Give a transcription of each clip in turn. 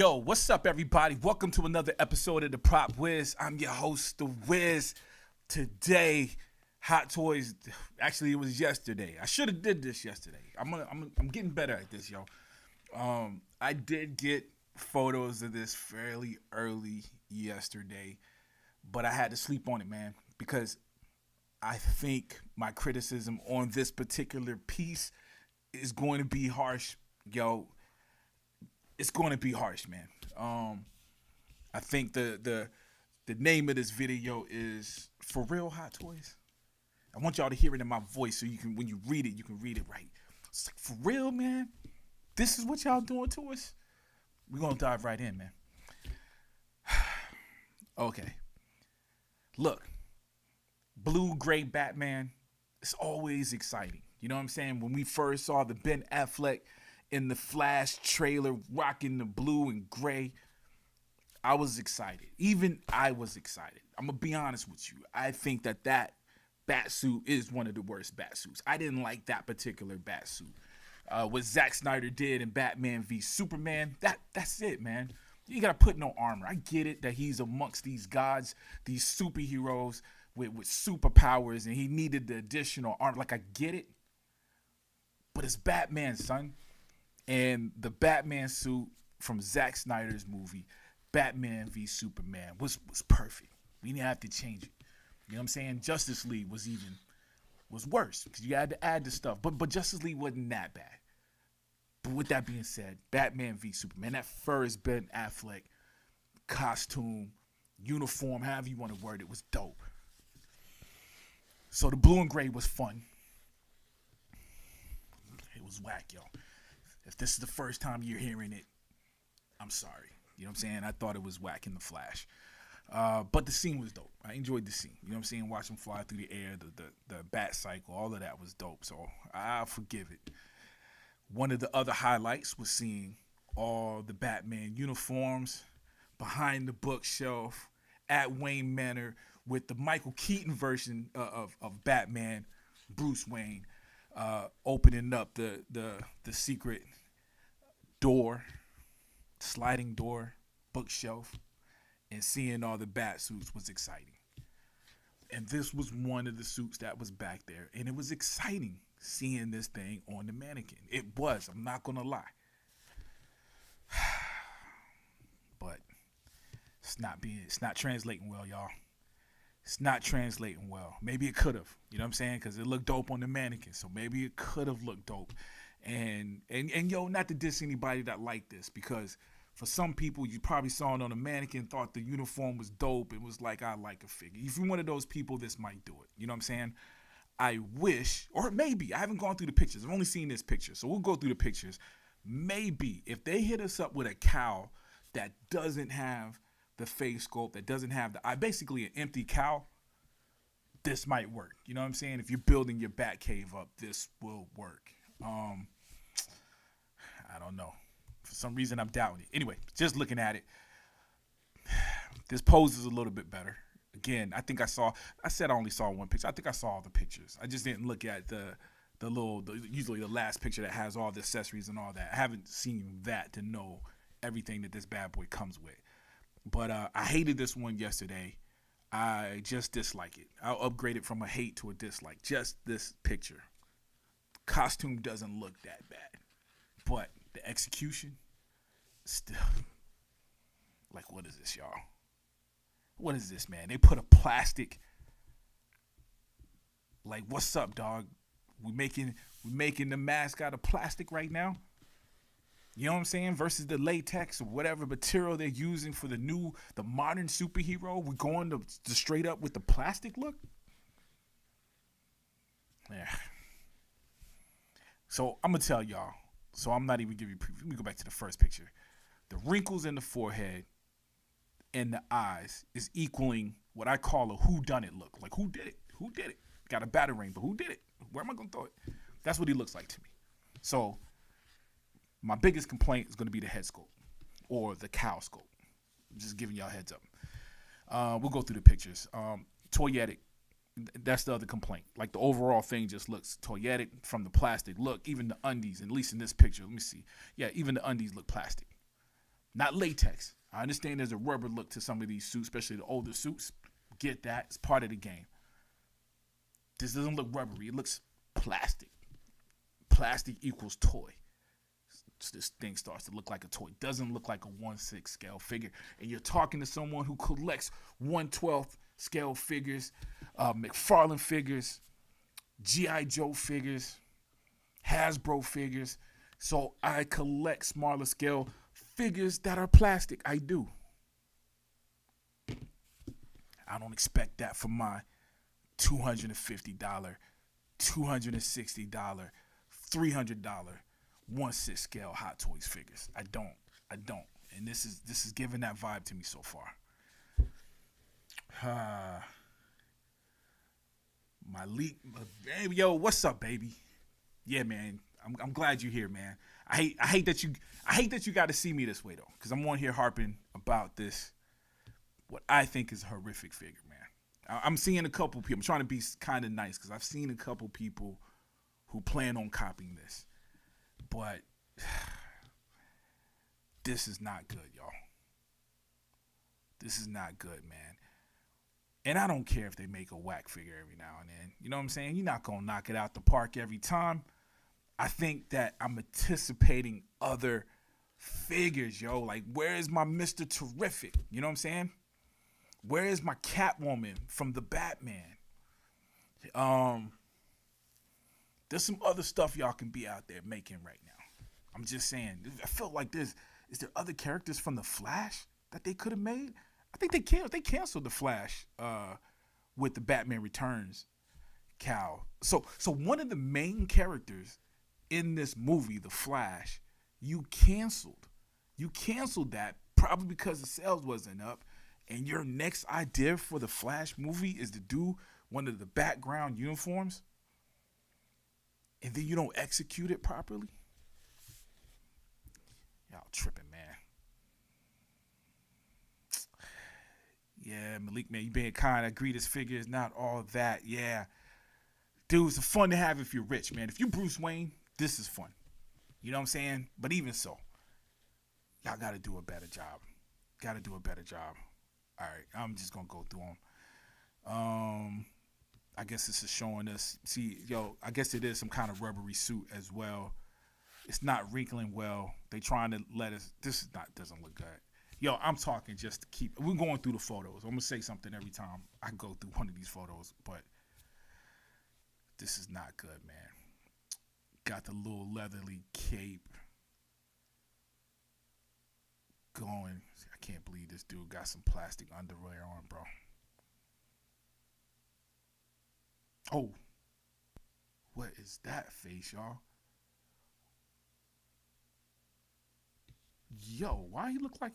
Yo, what's up, everybody? Welcome to another episode of the Prop Wiz. I'm your host, the Wiz. Today, Hot Toys. Actually, it was yesterday. I should have did this yesterday. I'm getting better at this, yo. I did get photos of this fairly early yesterday, but I had to sleep on it, man, because I think my criticism on this particular piece is going to be harsh, yo. It's going to be harsh, man. I think the name of this video is For Real Hot Toys. I want y'all to hear it in my voice so you can, when you read it, you can read it right. It's like, for real, man? This is what y'all doing to us? We're going to dive right in, man. Okay. Look, blue-gray Batman, it's always exciting. You know what I'm saying? When we first saw the Ben Affleck in the Flash trailer rocking the blue and gray, I was excited. Even I was excited. I'm going to be honest with you. I think that Batsuit is one of the worst Batsuits. I didn't like that particular Batsuit. What Zack Snyder did in Batman v Superman, that's it, man. You got to put no armor. I get it that he's amongst these gods, these superheroes with superpowers, and he needed the additional armor. Like, I get it. But it's Batman, son. And the Batman suit from Zack Snyder's movie, Batman v Superman, was perfect. We didn't have to change it. You know what I'm saying? Justice League was worse because you had to add the stuff. But Justice League wasn't that bad. But with that being said, Batman v Superman, that first Ben Affleck costume, uniform, however you want to word it, was dope. So the blue and gray was fun. It was whack, yo. If this is the first time you're hearing it, I'm sorry. You know what I'm saying? I thought it was whack in the Flash. But the scene was dope. I enjoyed the scene. You know what I'm saying? Watch him fly through the air, the bat cycle, all of that was dope. So I'll forgive it. One of the other highlights was seeing all the Batman uniforms behind the bookshelf at Wayne Manor with the Michael Keaton version of Batman, Bruce Wayne, opening up the secret door, sliding door, bookshelf, and seeing all the bat suits was exciting. And this was one of the suits that was back there, and it was exciting seeing this thing on the mannequin. It was, I'm not gonna lie. But it's not translating well, y'all. It's not translating well. Maybe it could have, you know what I'm saying? Because it looked dope on the mannequin, so maybe it could have looked dope. And yo, not to diss anybody that liked this, because for some people, you probably saw it on the mannequin, thought the uniform was dope, and was like, I like a figure. If you're one of those people, this might do it. You know what I'm saying? I wish, or maybe, I haven't gone through the pictures. I've only seen this picture, so we'll go through the pictures. Maybe if they hit us up with a cowl that doesn't have the face sculpt, that doesn't have the eye, basically an empty cowl, this might work. You know what I'm saying? If you're building your bat cave up, this will work. I don't know. For some reason, I'm doubting it. Anyway, just looking at it, this pose is a little bit better. Again, I said I only saw one picture. I think I saw all the pictures. I just didn't look at usually the last picture that has all the accessories and all that. I haven't seen that to know everything that this bad boy comes with. But I hated this one yesterday. I just dislike it. I'll upgrade it from a hate to a dislike. Just this picture. Costume doesn't look that bad. But the execution, still. Like, what is this, y'all? What is this, man? They put a plastic. Like, what's up, dog? We making the mask out of plastic right now? You know what I'm saying? Versus the latex or whatever material they're using for the modern superhero. We're going to straight up with the plastic look? Yeah. So I'm going to tell y'all. So I'm not even giving you a preview. Let me go back to the first picture. The wrinkles in the forehead and the eyes is equaling what I call a whodunit look. Like, who did it? Who did it? Got a batarang, but who did it? Where am I going to throw it? That's what he looks like to me. So my biggest complaint is going to be the head sculpt or the cow sculpt. I'm just giving y'all a heads up. We'll go through the pictures. Toyetic. That's the other complaint. Like, the overall thing just looks toyetic from the plastic look. Even the undies, at least in this picture. Let me see. Yeah, even the undies look plastic. not latex. I understand there's a rubber look to some of these suits, especially the older suits. Get that. It's part of the game. This doesn't look rubbery. It looks plastic. Plastic equals toy. So this thing starts to look like a toy. It doesn't look like a 1/6 scale figure. And you're talking to someone who collects 1/12 scale figures, McFarlane figures, G.I. Joe figures, Hasbro figures. So I collect smaller scale figures that are plastic. I do. I don't expect that for my $250, $260, $300 1/6 scale Hot Toys figures. I don't. And this is giving that vibe to me so far. My leak, baby, yo, what's up, baby? Yeah, man. I'm glad you're here, man. I hate that you got to see me this way though, because I'm on here harping about this. What I think is a horrific figure, man. I'm seeing a couple people. I'm trying to be kind of nice because I've seen a couple people who plan on copying this, but this is not good, y'all. This is not good, man. And I don't care if they make a whack figure every now and then. You know what I'm saying? You're not going to knock it out the park every time. I think that I'm anticipating other figures, yo. Like, where is my Mr. Terrific? You know what I'm saying? Where is my Catwoman from the Batman? There's some other stuff y'all can be out there making right now. I'm just saying. I feel like is there other characters from the Flash that they could have made? I think they canceled the Flash with the Batman Returns cowl. So one of the main characters in this movie, the Flash, you canceled that probably because the sales wasn't up. And your next idea for the Flash movie is to do one of the background uniforms, and then you don't execute it properly? Y'all tripping, man. Yeah, Malik, man, you being kind. I agree, this figure is not all that. Yeah. Dude, it's fun to have if you're rich, man. If you're Bruce Wayne, this is fun. You know what I'm saying? But even so, y'all got to do a better job. All right, I'm just going to go through them. I guess this is showing us, see, yo, I guess it is some kind of rubbery suit as well. It's not wrinkling well. They trying to let us, doesn't look good. Yo, I'm talking just to keep, we're going through the photos. I'm going to say something every time I go through one of these photos, but this is not good, man. Got the little leathery cape going. I can't believe this dude got some plastic underwear on, bro. Oh, what is that face, y'all? Yo, why you look like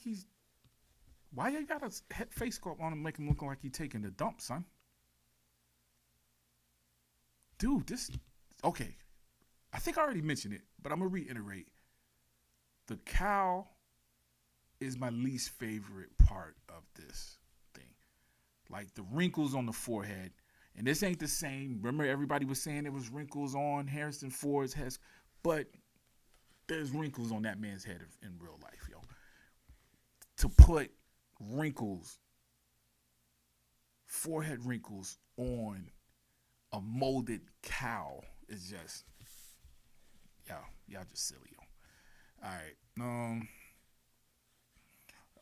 why you got a face sculpt on him, make him look like he taking a dump, son? Dude, okay. I think I already mentioned it, but I'm going to reiterate. The cowl is my least favorite part of this thing. Like the wrinkles on the forehead. And this ain't the same. Remember, everybody was saying there was wrinkles on Harrison Ford's head, but there's wrinkles on that man's head in real life, yo. To put wrinkles, forehead wrinkles on a molded cowl is just, y'all just silly, yo. All right.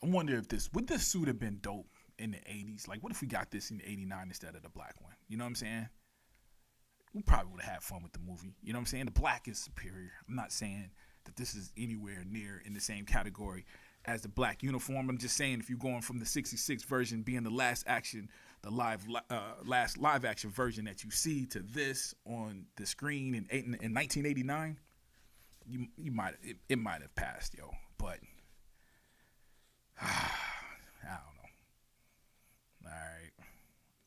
I wonder if would this suit have been dope in the 80s? Like, what if we got this in 89 instead of the black one? You know what I'm saying? We probably would have had fun with the movie. You know what I'm saying? The black is superior. I'm not saying that this is anywhere near in the same category as the black uniform. I'm just saying if you're going from the 66 version being the last live action version that you see to this on the screen in 1989, it might have passed, yo. But I don't know. All right,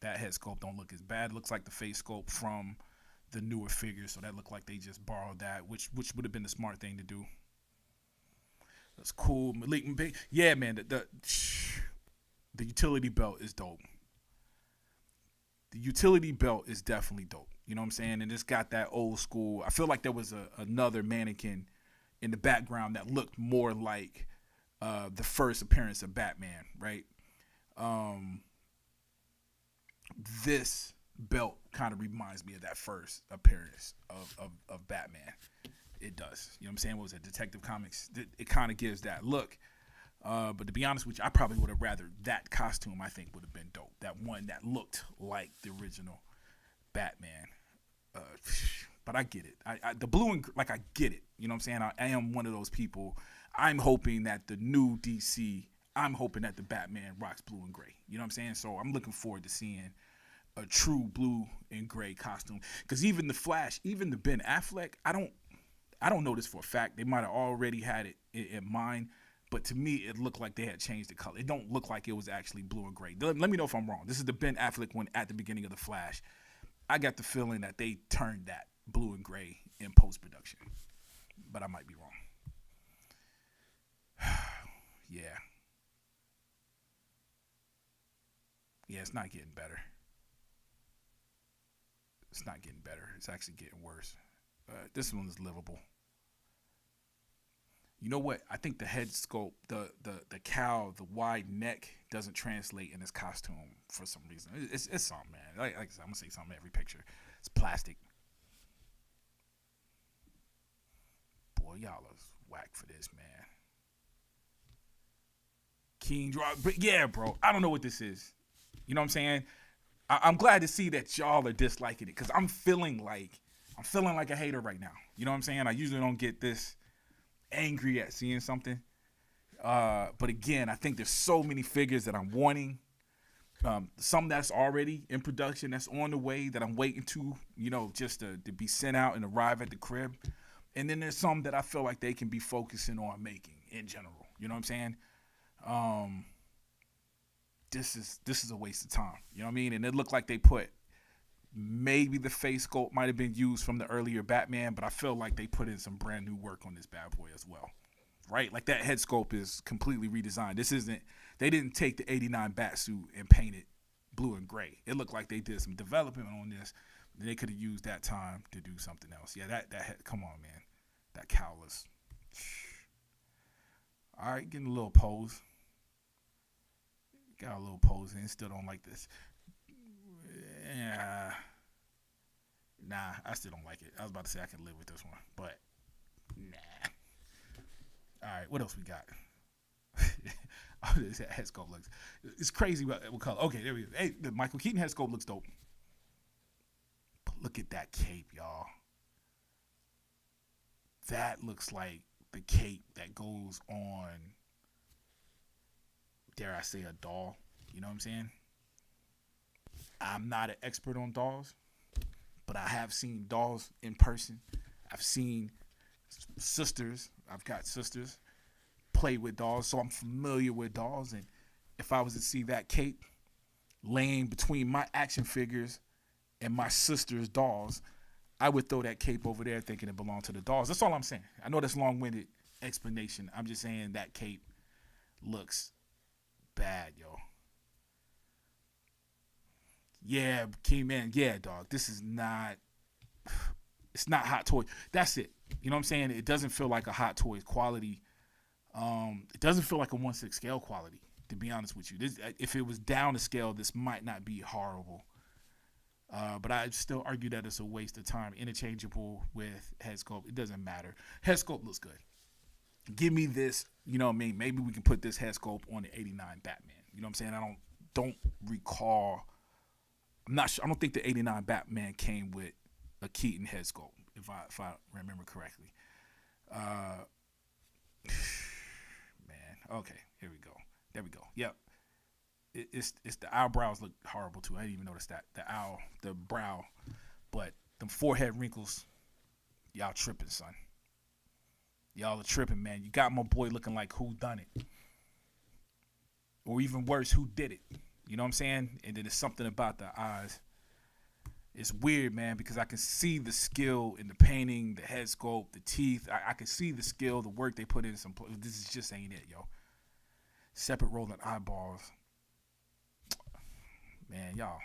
that head sculpt don't look as bad. It looks like the face sculpt from the newer figures, so that looked like they just borrowed that, which would have been the smart thing to do. That's cool. Malik, yeah, man. The utility belt is dope. The utility belt is definitely dope. You know what I'm saying? And it's got that old school. I feel like there was another mannequin in the background that looked more like the first appearance of Batman, right? Um, this belt kind of reminds me of that first appearance of Batman. It does. You know what I'm saying? What was it? Detective Comics. It kind of gives that look. But to be honest with you, I probably would have rather that costume. I think would have been dope. That one that looked like the original Batman. But I get it. The blue and like I get it. You know what I'm saying? I am one of those people. I'm hoping that the new DC. I'm hoping that the Batman rocks blue and gray. You know what I'm saying? So I'm looking forward to seeing a true blue and gray costume. Because even the Flash, even the Ben Affleck, I don't know this for a fact. They might have already had it in mind. But to me, it looked like they had changed the color. It don't look like it was actually blue and gray. Let me know if I'm wrong. This is the Ben Affleck one at the beginning of the Flash. I got the feeling that they turned that blue and gray in post-production. But I might be wrong. Yeah. Yeah, it's not getting better. It's not getting better. It's actually getting worse. This one is livable. You know what? I think the head sculpt, the cowl, the wide neck doesn't translate in this costume for some reason. It's something, man. Like I said, I'm gonna say something every picture. It's plastic. Boy, y'all is whack for this, man. King drop, but yeah, bro. I don't know what this is. You know what I'm saying? I'm glad to see that y'all are disliking it because I'm feeling like a hater right now. You know what I'm saying? I usually don't get this angry at seeing something. But again, I think there's so many figures that I'm wanting. Some that's already in production, that's on the way, that I'm waiting to, just to be sent out and arrive at the crib. And then there's some that I feel like they can be focusing on making in general. You know what I'm saying? This is a waste of time. You know what I mean? And it looked like they put maybe the face sculpt might have been used from the earlier Batman, but I feel like they put in some brand new work on this bad boy as well. Right? Like that head sculpt is completely redesigned. They didn't take the 89 Batsuit and paint it blue and gray. It looked like they did some development on this. They could have used that time to do something else. Yeah, that head, come on, man. That cowless. All right, getting a little pose. Got a little pose and still don't like this. Yeah. Nah, I still don't like it. I was about to say I can live with this one, but nah. All right, what else we got? Oh, this head sculpt looks. It's crazy what color. Okay, there we go. Hey, the Michael Keaton head sculpt looks dope. But look at that cape, y'all. That looks like the cape that goes on, dare I say, a doll. You know what I'm saying? I'm not an expert on dolls, but I have seen dolls in person. I've seen sisters. I've got sisters play with dolls, so I'm familiar with dolls. And if I was to see that cape laying between my action figures and my sister's dolls, I would throw that cape over there thinking it belonged to the dolls. That's all I'm saying. I know that's long-winded explanation. I'm just saying that cape looks bad, yo. Yeah, Key-Man, yeah, dog. This is not, it's not Hot Toy. That's it. You know what I'm saying? It doesn't feel like a Hot Toys quality. It doesn't feel like a 1/6 scale quality, to be honest with you. If it was down to scale, this might not be horrible. But I still argue that it's a waste of time. Interchangeable with head sculpt. It doesn't matter. Head sculpt looks good. Give me this, you know what I mean? Maybe we can put this head sculpt on the 89 Batman. You know what I'm saying? I don't recall. I'm not sure. I don't think the 89 Batman came with a Keaton head sculpt, if I remember correctly. Man, okay, here we go. There we go. Yep. It's the eyebrows look horrible too. I didn't even notice that. The brow, but them forehead wrinkles, y'all tripping, son. Y'all are tripping, man. You got my boy looking like who done it, or even worse, who did it. You know what I'm saying? And then there's something about the eyes. It's weird, man, because I can see the skill in the painting, the head sculpt, the teeth. I can see the skill, the work they put in some. This is just ain't it, yo. Separate rolling eyeballs. Man, y'all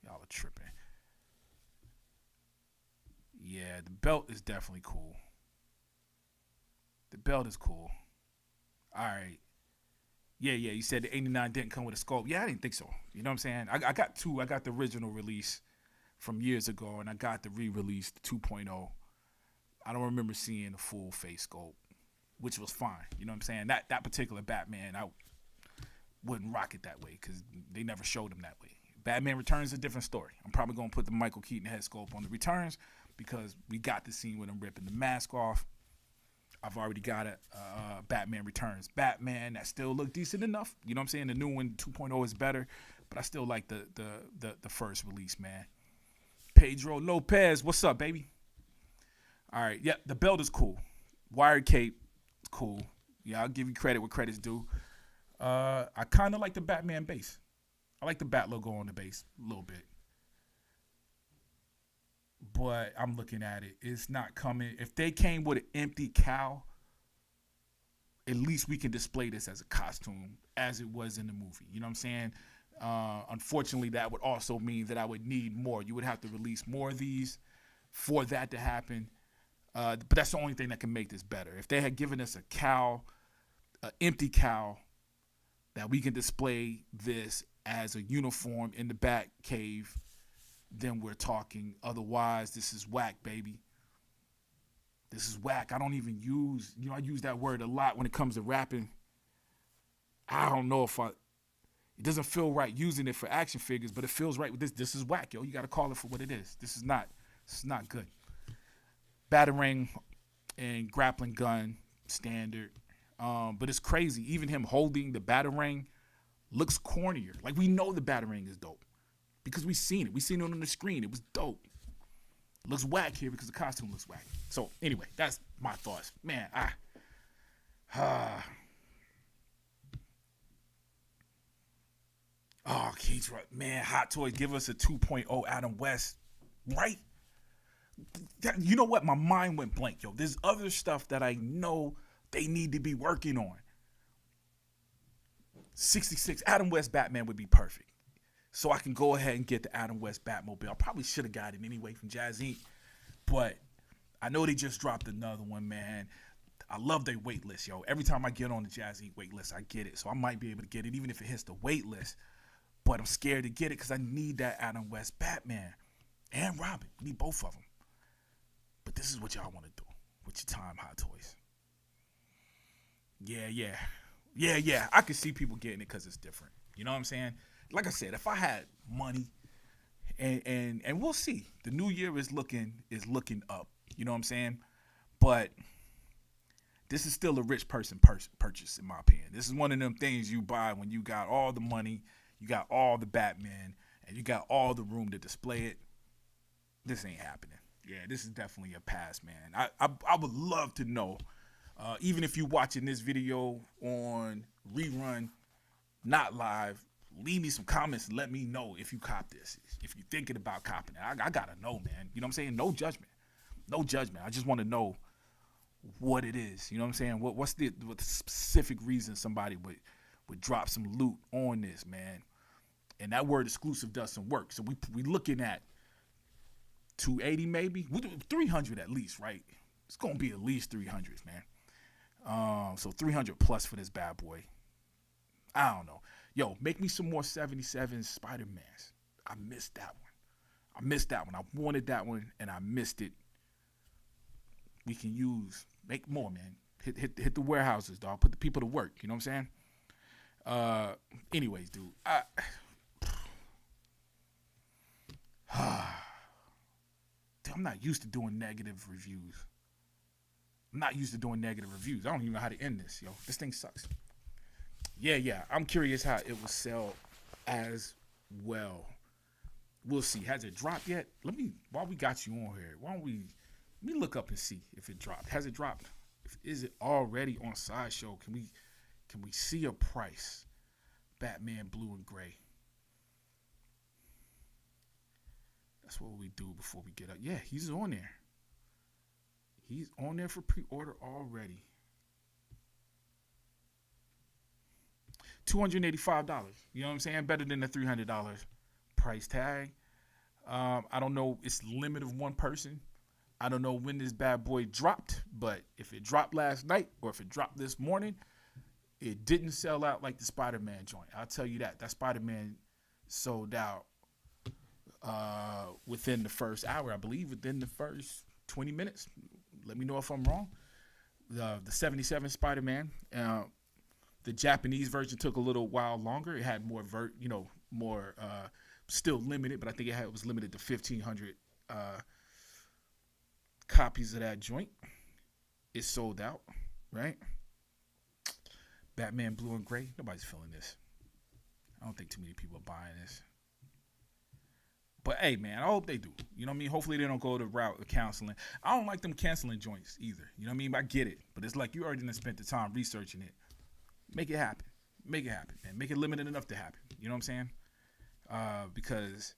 are tripping. Yeah, the belt is definitely cool. The belt is cool. All right. Yeah, yeah. You said the 89 didn't come with a sculpt. Yeah, I didn't think so. You know what I'm saying? I got two. I got the original release from years ago, and I got the re-release, the 2.0. I don't remember seeing the full face sculpt, which was fine. You know what I'm saying? That particular Batman, I wouldn't rock it that way because they never showed him that way. Batman Returns is a different story. I'm probably going to put the Michael Keaton head sculpt on the Returns because we got the scene with him ripping the mask off. I've already got a Batman Returns Batman that still look decent enough. You know what I'm saying? The new one, 2.0, is better, but I still like the first release, man. Pedro Lopez, what's up, baby? All right, yeah, the belt is cool. Wired cape, cool. Yeah, I'll give you credit where credit's due. I kind of like the Batman base. I like the Bat logo on the base a little bit. But I'm looking at it. It's not coming. If they came with an empty cowl, at least we can display this as a costume as it was in the movie. You know what I'm saying? Unfortunately, that would also mean that I would need more. You would have to release more of these for that to happen. But that's the only thing that can make this better. If they had given us a cowl, an empty cowl, that we can display this as a uniform in the Bat Cave, then we're talking. Otherwise, this is whack, baby. This is whack. I don't even use, I use that word a lot when it comes to rapping. I don't know if it doesn't feel right using it for action figures, but it feels right with this. This is whack, yo. You got to call it for what it is. This is not good. Batarang and grappling gun, standard. But it's crazy. Even him holding the Batarang looks cornier. Like, we know the Batarang is dope because we've seen it. We've seen it on the screen. It was dope. It looks whack here because the costume looks whack. So, anyway, that's my thoughts. Man, oh, Keith, man, Hot Toys, give us a 2.0 Adam West, right? You know what? My mind went blank, yo. There's other stuff that I know they need to be working on. 66 Adam West Batman would be perfect. So I can go ahead and get the Adam West Batmobile. I probably should have got it anyway from Jazz Inc. But I know they just dropped another one, man. I love their wait list, yo. Every time I get on the Jazz Inc. wait list, I get it. So I might be able to get it even if it hits the wait list. But I'm scared to get it because I need that Adam West Batman and Robin. I need both of them. But this is what y'all want to do with your time, Hot Toys. Yeah. I can see people getting it because it's different. You know what I'm saying? Like I said, if I had money, and we'll see. The new year is looking up. You know what I'm saying? But this is still a rich person purchase, in my opinion. This is one of them things you buy when you got all the money, you got all the Batman, and you got all the room to display it. This ain't happening. Yeah, this is definitely a pass, man. I would love to know, even if you're watching this video on rerun, not live, leave me some comments and let me know if you cop this. If you're thinking about copping it, I gotta know, man. You know what I'm saying? No judgment. I just want to know what it is. You know what I'm saying? What's the specific reason somebody would drop some loot on this, man? And that word exclusive doesn't work. So we looking at 280 maybe, 300 at least, right? It's gonna be at least 300s, man. So 300 plus for this bad boy. I don't know. Yo, make me some more 77 Spider-Mans. I missed that one. I wanted that one and I missed it. We can make more, man. Hit the warehouses, dog. Put the people to work. You know what I'm saying? Anyways, dude. I'm not used to doing negative reviews. I don't even know how to end this, yo. This thing sucks. Yeah. I'm curious how it will sell as well. We'll see. Has it dropped yet? While we got you on here, let me look up and see if it dropped. Has it dropped? Is it already on Sideshow? Can we see a price? Batman Blue and Gray. That's what we do before we get up. Yeah, he's on there. He's on there for pre-order already. $285. You know what I'm saying? Better than the $300 price tag. I don't know. It's limit of one person. I don't know when this bad boy dropped, but if it dropped last night or if it dropped this morning, It didn't sell out like the Spider-Man joint. I'll tell you that. That Spider-Man sold out within the first hour, I believe, within the first 20 minutes. Let me know if I'm wrong. The 77 Spider-Man, the Japanese version took a little while longer. It had more more still limited, but I think it was limited to 1,500 copies of that joint. It sold out, right? Batman Blue and Gray. Nobody's feeling this. I don't think too many people are buying this. But hey, man, I hope they do. You know what I mean? Hopefully they don't go the route of canceling. I don't like them canceling joints either. You know what I mean? I get it. But it's like you already done spent the time researching it. Make it happen. Make it happen, man. Make it limited enough to happen. You know what I'm saying? Because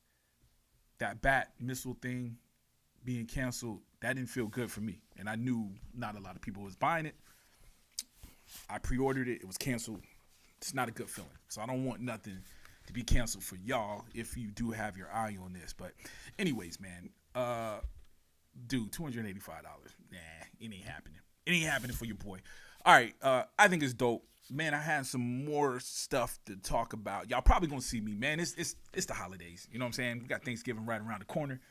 that bat missile thing being canceled, that didn't feel good for me. And I knew not a lot of people was buying it. I pre-ordered it. It was canceled. It's not a good feeling. So I don't want nothing to be canceled for y'all if you do have your eye on this. But anyways, man, dude, $285. Nah, it ain't happening. It ain't happening for your boy. All right, I think it's dope. Man, I had some more stuff to talk about. Y'all probably gonna see me, man. It's the holidays. You know what I'm saying? We got Thanksgiving right around the corner.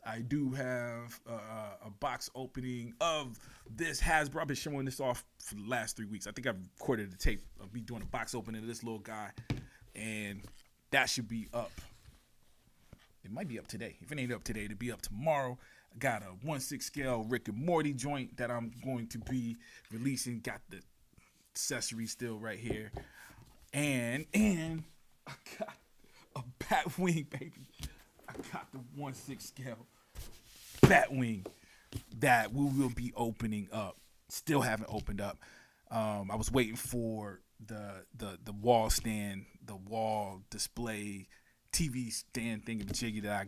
I do have a box opening of this Hasbro. I've been showing this off for the last 3 weeks. I think I've recorded the tape of me doing a box opening of this little guy, and that should be up. It might be up today. If it ain't up today, it'll be up tomorrow. I got a 1/6 scale Rick and Morty joint that I'm going to be releasing. Got the accessory still right here, and I got a Batwing, baby. I got the 1/6 scale Batwing that we will be opening up. Still haven't opened up. I was waiting for the wall stand, the wall display, TV stand thingamajiggy that I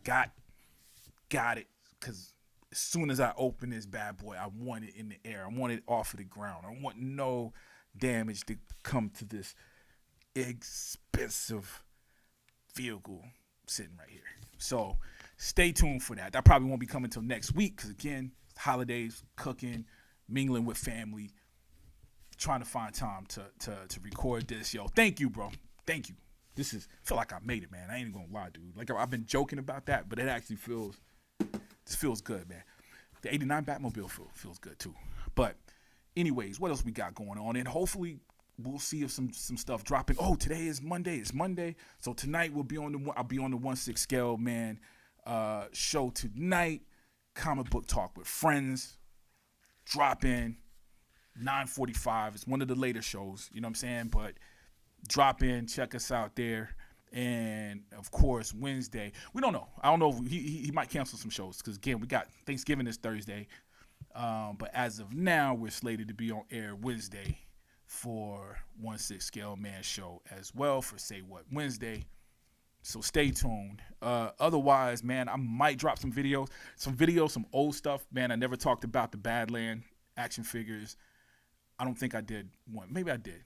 got it, because as soon as I open this bad boy, I want it in the air. I want it off of the ground. I want no damage to come to this expensive vehicle sitting right here. So stay tuned for that. That probably won't be coming until next week because, again, holidays, cooking, mingling with family, trying to find time to record this. Yo, thank you, bro. Thank you. I feel like I made it, man. I ain't even gonna lie, dude. Like, I've been joking about that, but it actually feels good, man. The 89 Batmobile feels good too. But anyways, what else we got going on? And hopefully we'll see if some stuff dropping. Oh, today is Monday. It's Monday. So tonight I'll be on the 1/6 scale, man, show tonight. Comic book talk with friends. Drop in 9:45. It's one of the later shows, you know what I'm saying? But drop in, check us out there. And of course, Wednesday, we don't know. I don't know if he might cancel some shows because, again, we got Thanksgiving this Thursday. But as of now, we're slated to be on air Wednesday for 1/6 scale man show as well for Say What Wednesday. So stay tuned. Otherwise, man, I might drop some videos, some old stuff. Man, I never talked about the Badland action figures. I don't think I did one. Maybe I did.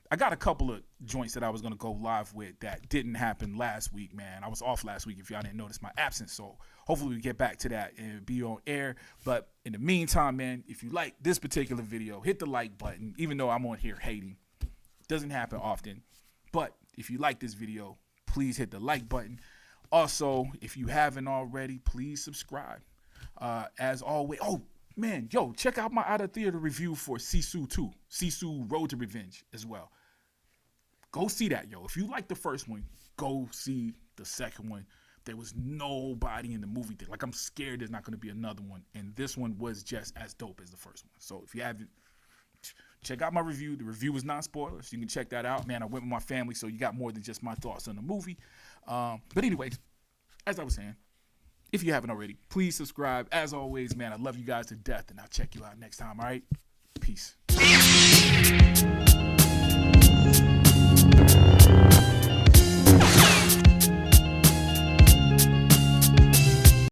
I got a couple of joints that I was going to go live with that didn't happen last week, man. I was off last week if y'all didn't notice my absence. So hopefully we get back to that and be on air. But in the meantime, man, if you like this particular video, hit the like button, even though I'm on here hating. It doesn't happen often. But if you like this video, please hit the like button. Also, if you haven't already, please subscribe. As always, man, yo, check out my out of theater review for Sisu 2, Sisu Road to Revenge as well. Go see that, yo. If you like the first one, go see the second one. There was nobody in the movie theater. Like, I'm scared there's not going to be another one. And this one was just as dope as the first one. So if you haven't, check out my review. The review is non-spoiler, so you can check that out. Man, I went with my family, so you got more than just my thoughts on the movie. But anyways, as I was saying, if you haven't already, please subscribe. As always, man, I love you guys to death, and I'll check you out next time, all right? Peace.